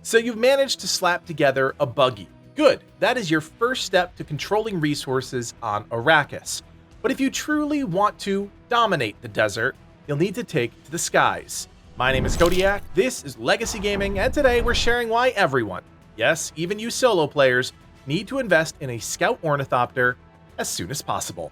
So you've managed to slap together a buggy. Good, that is your first step to controlling resources on Arrakis. But if you truly want to dominate the desert, you'll need to take to the skies. My name is Kodiak, this is Legacy Gaming, and today we're sharing why everyone, yes, even you solo players, need to invest in a Scout Ornithopter as soon as possible.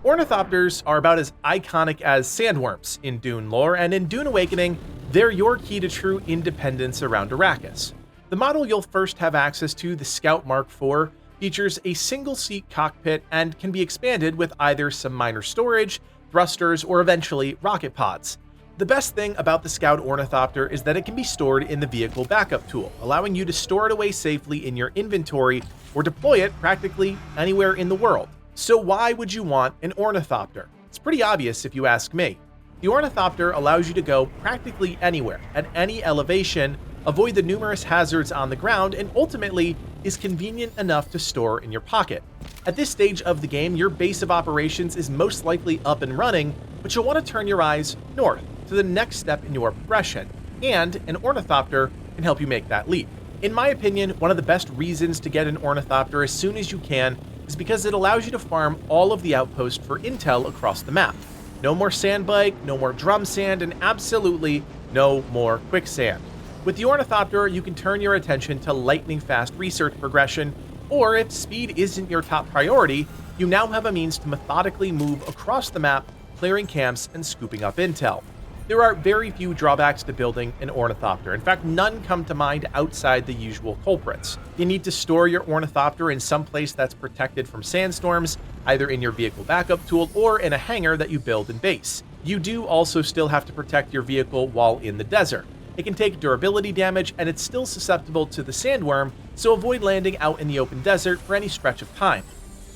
Ornithopters are about as iconic as sandworms in Dune lore, and in Dune Awakening, they're your key to true independence around Arrakis. The model you'll first have access to, the Scout Mark IV, features a single-seat cockpit and can be expanded with either some minor storage, thrusters, or eventually rocket pods. The best thing about the Scout Ornithopter is that it can be stored in the vehicle backup tool, allowing you to store it away safely in your inventory or deploy it practically anywhere in the world. So why would you want an Ornithopter? It's pretty obvious if you ask me. The Ornithopter allows you to go practically anywhere, at any elevation, avoid the numerous hazards on the ground, and ultimately is convenient enough to store in your pocket. At this stage of the game, your base of operations is most likely up and running, but you'll want to turn your eyes north to the next step in your progression, and an Ornithopter can help you make that leap. In my opinion, one of the best reasons to get an Ornithopter as soon as you can is because it allows you to farm all of the outposts for intel across the map. No more Sandbike, no more drum sand, and absolutely no more quicksand. With the Ornithopter, you can turn your attention to lightning-fast research progression, or if speed isn't your top priority, you now have a means to methodically move across the map, clearing camps and scooping up intel. There are very few drawbacks to building an Ornithopter. In fact, none come to mind outside the usual culprits. You need to store your Ornithopter in some place that's protected from sandstorms, either in your vehicle backup tool or in a hangar that you build in base. You do also still have to protect your vehicle while in the desert. It can take durability damage, and it's still susceptible to the sandworm, so avoid landing out in the open desert for any stretch of time.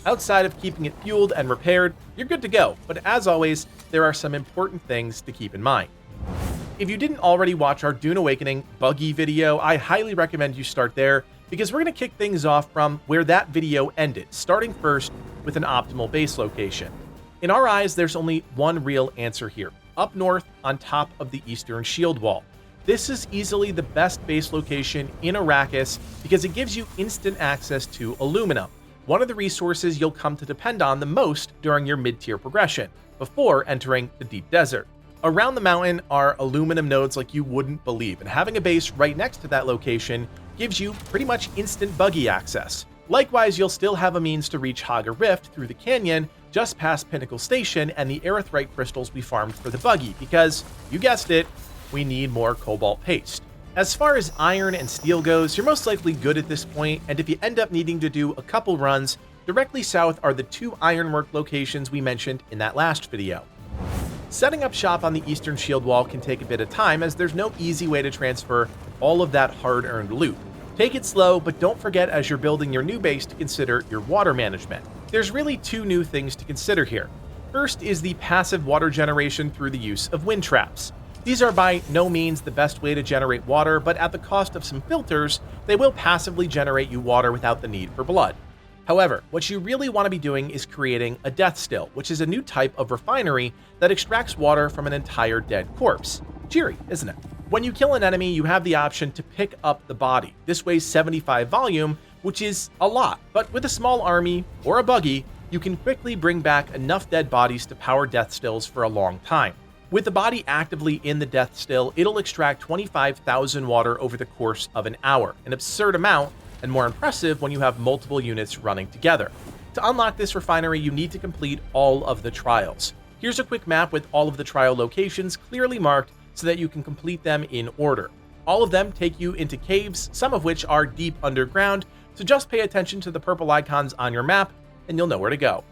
Outside of keeping it fueled and repaired, you're good to go, but as always, there are some important things to keep in mind. If you didn't already watch our Dune Awakening buggy video, I highly recommend you start there, because we're going to kick things off from where that video ended, starting first with an optimal base location. In our eyes, there's only one real answer here, up north on top of the eastern shield wall. This is easily the best base location in Arrakis because it gives you instant access to aluminum, one of the resources you'll come to depend on the most during your mid-tier progression, before entering the deep desert. Around the mountain are aluminum nodes like you wouldn't believe, and having a base right next to that location gives you pretty much instant buggy access. Likewise, you'll still have a means to reach Haga Rift through the canyon just past Pinnacle Station and the aerithrite crystals we farmed for the buggy, because, you guessed it, we need more cobalt paste. As far as iron and steel goes, you're most likely good at this point, and if you end up needing to do a couple runs, directly south are the two ironwork locations we mentioned in that last video. Setting up shop on the eastern shield wall can take a bit of time, as there's no easy way to transfer all of that hard-earned loot. Take it slow, but don't forget as you're building your new base to consider your water management. There's really two new things to consider here. First is the passive water generation through the use of wind traps. These are by no means the best way to generate water, but at the cost of some filters, they will passively generate you water without the need for blood. However, what you really want to be doing is creating a death still, which is a new type of refinery that extracts water from an entire dead corpse. Cheery, isn't it? When you kill an enemy, you have the option to pick up the body. This weighs 75 volume, which is a lot, but with a small army or a buggy, you can quickly bring back enough dead bodies to power death stills for a long time. With the body actively in the death still, it'll extract 25,000 water over the course of an hour, an absurd amount, and more impressive when you have multiple units running together. To unlock this refinery, you need to complete all of the trials. Here's a quick map with all of the trial locations clearly marked so that you can complete them in order. All of them take you into caves, some of which are deep underground, so just pay attention to the purple icons on your map and you'll know where to go.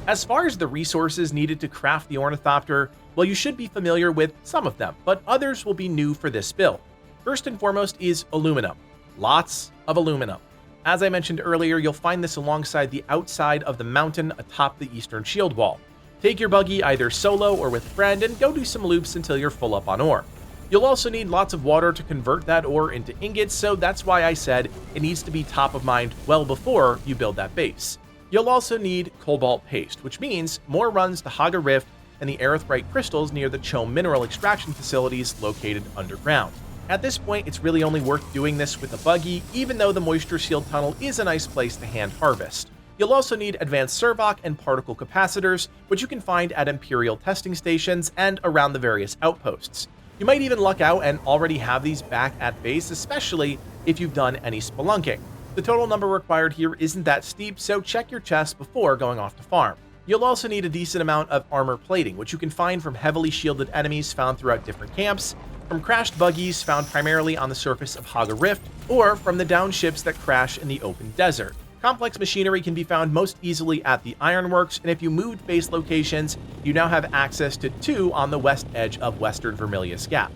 As far as the resources needed to craft the Ornithopter, well, you should be familiar with some of them, but others will be new for this build. First and foremost is aluminum. Lots of aluminum. As I mentioned earlier, you'll find this alongside the outside of the mountain atop the eastern shield wall. Take your buggy either solo or with a friend and go do some loops until you're full up on ore. You'll also need lots of water to convert that ore into ingots, so that's why I said it needs to be top of mind well before you build that base. You'll also need cobalt paste, which means more runs to Haga Rift and the aerithrite crystals near the Chome mineral extraction facilities located underground. At this point, it's really only worth doing this with a buggy, even though the moisture shield tunnel is a nice place to hand harvest. You'll also need advanced servoc and particle capacitors, which you can find at Imperial testing stations and around the various outposts. You might even luck out and already have these back at base, especially if you've done any spelunking. The total number required here isn't that steep, so check your chest before going off to farm. You'll also need a decent amount of armor plating, which you can find from heavily shielded enemies found throughout different camps, from crashed buggies found primarily on the surface of Haga Rift, or from the downed ships that crash in the open desert. Complex machinery can be found most easily at the Ironworks, and if you moved base locations, you now have access to 2 on the west edge of Western Vermilius Gap.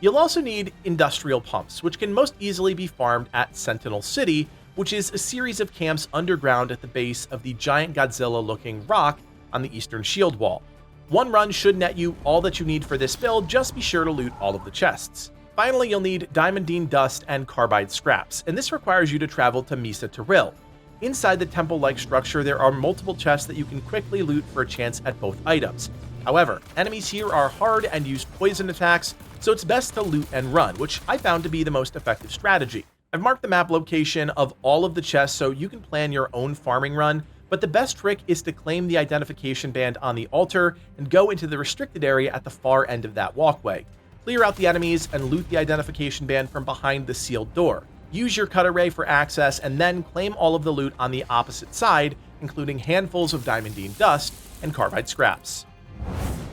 You'll also need industrial pumps, which can most easily be farmed at Sentinel City, which is a series of camps underground at the base of the giant Godzilla-looking rock on the eastern shield wall. One run should net you all that you need for this build, just be sure to loot all of the chests. Finally, you'll need diamondine dust and carbide scraps, and this requires you to travel to Misa Tiril. Inside the temple-like structure, there are multiple chests that you can quickly loot for a chance at both items. However, enemies here are hard and use poison attacks, so it's best to loot and run, which I found to be the most effective strategy. I've marked the map location of all of the chests so you can plan your own farming run, but the best trick is to claim the identification band on the altar and go into the restricted area at the far end of that walkway. Clear out the enemies and loot the identification band from behind the sealed door. Use your cut array for access, and then claim all of the loot on the opposite side, including handfuls of diamondine dust and carbide scraps.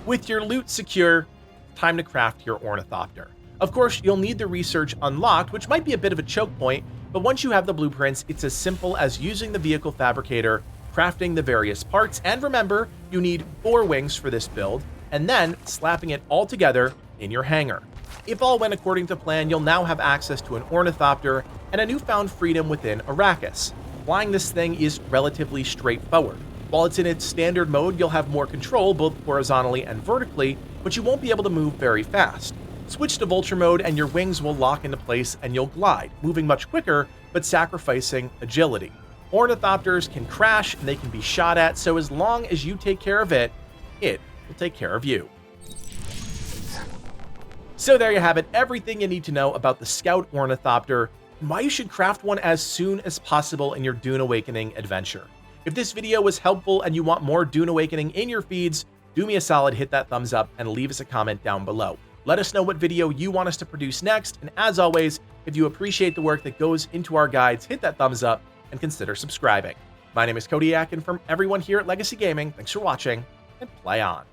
With your loot secure, time to craft your Ornithopter. Of course, you'll need the research unlocked, which might be a bit of a choke point, but once you have the blueprints, it's as simple as using the vehicle fabricator, crafting the various parts, and remember, you need 4 wings for this build, and then slapping it all together in your hangar. If all went according to plan, you'll now have access to an Ornithopter and a newfound freedom within Arrakis. Flying this thing is relatively straightforward. While it's in its standard mode, you'll have more control both horizontally and vertically, but you won't be able to move very fast. Switch to Vulture mode and your wings will lock into place and you'll glide, moving much quicker, but sacrificing agility. Ornithopters can crash and they can be shot at, so as long as you take care of it, it will take care of you. So there you have it, everything you need to know about the Scout Ornithopter and why you should craft one as soon as possible in your Dune Awakening adventure. If this video was helpful and you want more Dune Awakening in your feeds, do me a solid, hit that thumbs up and leave us a comment down below. Let us know what video you want us to produce next, and as always, if you appreciate the work that goes into our guides, hit that thumbs up and consider subscribing. My name is Kodiak, and from everyone here at Legacy Gaming, thanks for watching, and play on.